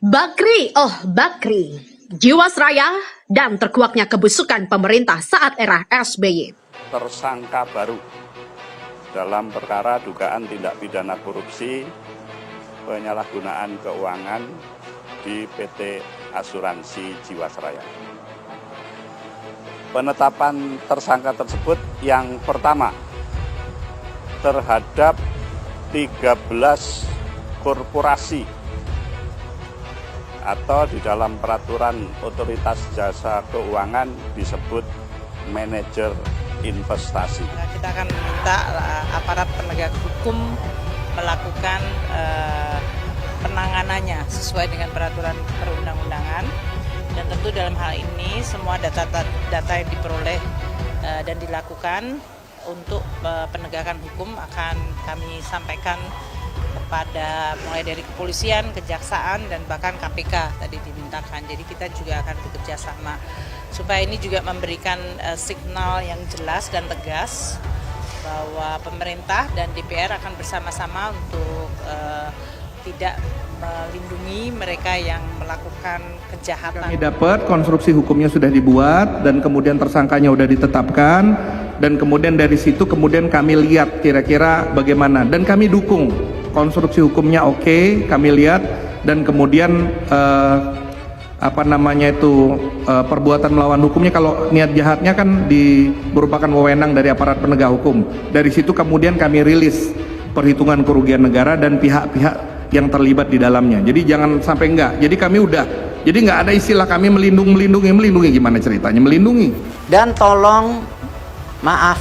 Bakri, oh Bakri, Jiwasraya dan terkuaknya kebusukan pemerintah saat era SBY. Tersangka baru dalam perkara dugaan tindak pidana korupsi penyalahgunaan keuangan di PT Asuransi Jiwasraya. Penetapan tersangka tersebut yang pertama terhadap 13 korporasi atau di dalam peraturan otoritas jasa keuangan disebut manajer investasi. Kita akan minta aparat penegak hukum melakukan penanganannya sesuai dengan peraturan perundang-undangan, dan tentu dalam hal ini semua data yang diperoleh dan dilakukan untuk penegakan hukum akan kami sampaikan kepada mulai dari kepolisian, kejaksaan, dan bahkan KPK tadi dimintakan. Jadi kita juga akan bekerja sama supaya ini juga memberikan signal yang jelas dan tegas bahwa pemerintah dan DPR akan bersama-sama untuk tidak melindungi mereka yang melakukan kejahatan. Kami dapat konstruksi hukumnya sudah dibuat dan kemudian tersangkanya sudah ditetapkan, dan kemudian dari situ kemudian kami lihat kira-kira bagaimana, dan kami dukung konstruksi hukumnya. Oke, kami lihat, dan kemudian perbuatan melawan hukumnya, kalau niat jahatnya kan merupakan wewenang dari aparat penegak hukum. Dari situ kemudian kami rilis perhitungan kerugian negara dan pihak-pihak yang terlibat di dalamnya. Jadi jangan sampai enggak. Jadi kami jadi nggak ada istilah kami melindungi gimana ceritanya melindungi. Dan tolong maaf,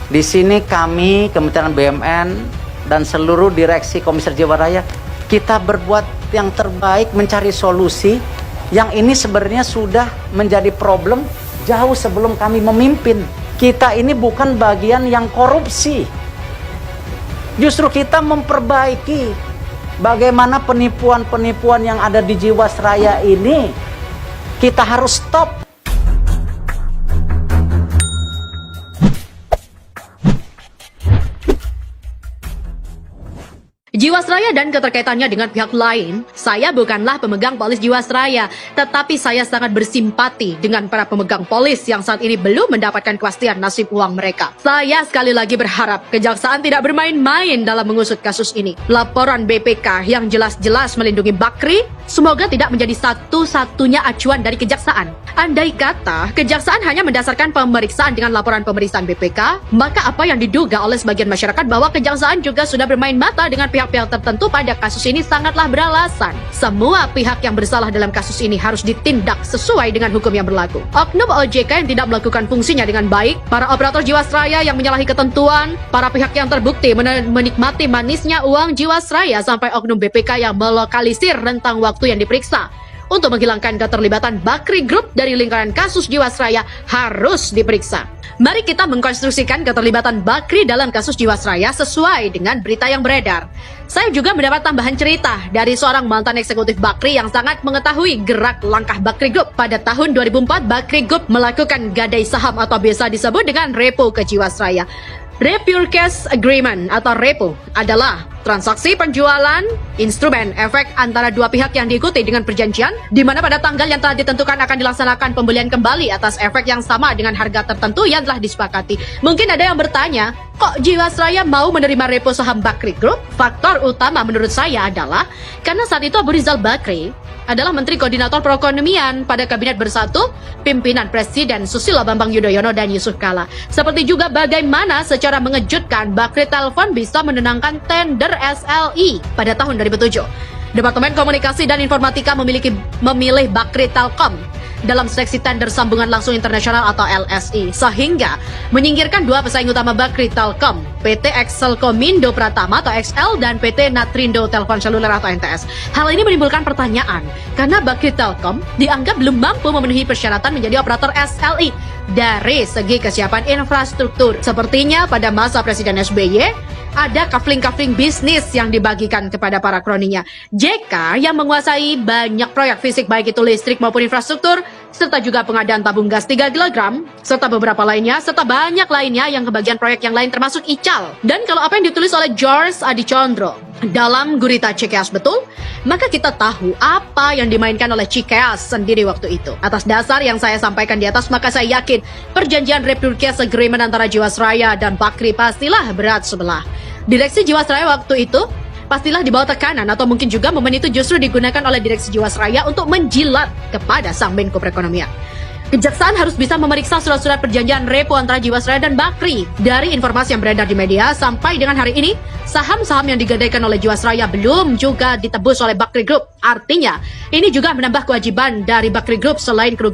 di sini kami Kementerian BUMN dan seluruh direksi Komisaris Jiwasraya kita berbuat yang terbaik mencari solusi yang ini sebenarnya sudah menjadi problem jauh sebelum kami memimpin. Kita ini bukan bagian yang korupsi, justru kita memperbaiki bagaimana penipuan-penipuan yang ada di Jiwasraya ini kita harus stop. Jiwasraya dan keterkaitannya dengan pihak lain, saya bukanlah pemegang polis Jiwasraya, tetapi saya sangat bersimpati dengan para pemegang polis yang saat ini belum mendapatkan kepastian nasib uang mereka. Saya sekali lagi berharap kejaksaan tidak bermain-main dalam mengusut kasus ini. Laporan BPK yang jelas-jelas melindungi Bakri semoga tidak menjadi satu-satunya acuan dari kejaksaan. Andai kata kejaksaan hanya mendasarkan pemeriksaan dengan laporan pemeriksaan BPK, maka apa yang diduga oleh sebagian masyarakat bahwa kejaksaan juga sudah bermain mata dengan pihak-pihak tertentu pada kasus ini sangatlah beralasan. Semua pihak yang bersalah dalam kasus ini harus ditindak sesuai dengan hukum yang berlaku. Oknum OJK yang tidak melakukan fungsinya dengan baik, para operator Jiwasraya yang menyalahi ketentuan, para pihak yang terbukti menikmati manisnya uang Jiwasraya, sampai oknum BPK yang melokalisir rentang waktu yang diperiksa untuk menghilangkan keterlibatan Bakri Group dari lingkaran kasus Jiwasraya harus diperiksa. Mari kita mengkonstruksikan keterlibatan Bakri dalam kasus Jiwasraya sesuai dengan berita yang beredar. Saya juga mendapat tambahan cerita dari seorang mantan eksekutif Bakri yang sangat mengetahui gerak langkah Bakri Group. Pada tahun 2004, Bakri Group melakukan gadai saham atau biasa disebut dengan repo ke Jiwasraya. Repure Cash Agreement atau repo adalah transaksi penjualan instrumen efek antara dua pihak yang diikuti dengan perjanjian, di mana pada tanggal yang telah ditentukan akan dilaksanakan pembelian kembali atas efek yang sama dengan harga tertentu yang telah disepakati. Mungkin ada yang bertanya, kok Jiwasraya mau menerima repo saham Bakri Group? Faktor utama menurut saya adalah karena saat itu Abu Rizal Bakri adalah Menteri Koordinator Perekonomian pada Kabinet Bersatu pimpinan Presiden Susilo Bambang Yudhoyono dan Yusuf Kala. Seperti juga bagaimana secara mengejutkan Bakri Telepon bisa menenangkan tender SLI pada tahun 2007. Departemen Komunikasi dan Informatika memilih Bakri Telkom dalam seleksi tender sambungan langsung internasional atau LSI, sehingga menyingkirkan dua pesaing utama Bakri Telkom, PT Excelcomindo Pratama atau XL dan PT Natrindo Telepon Seluler atau NTS. Hal ini menimbulkan pertanyaan, karena Bakri Telkom dianggap belum mampu memenuhi persyaratan menjadi operator SLI dari segi kesiapan infrastruktur. Sepertinya pada masa Presiden SBY, ada kafling-kafling bisnis yang dibagikan kepada para kroninya. JK yang menguasai banyak proyek fisik baik itu listrik maupun infrastruktur serta juga pengadaan tabung gas 3 kg, serta beberapa lainnya, serta banyak lainnya yang kebagian proyek yang lain termasuk Ical. Dan kalau apa yang ditulis oleh George Adi Condro dalam gurita Cikeas betul, maka kita tahu apa yang dimainkan oleh Cikeas sendiri waktu itu. Atas dasar yang saya sampaikan di atas, maka saya yakin perjanjian Repurchase Agreement antara Jiwasraya dan Bakri pastilah berat sebelah. Direksi Jiwasraya waktu itu pastilah di bawah tekanan, atau mungkin juga momen itu justru digunakan oleh direksi Jiwasraya untuk menjilat kepada sang Menko Perekonomian. Kejaksaan harus bisa memeriksa surat-surat perjanjian repo antara Jiwasraya dan Bakri. Dari informasi yang beredar di media, sampai dengan hari ini, saham-saham yang digadaikan oleh Jiwasraya belum juga ditebus oleh Bakri Group. Artinya, ini juga menambah kewajiban dari Bakri Group selain kerugian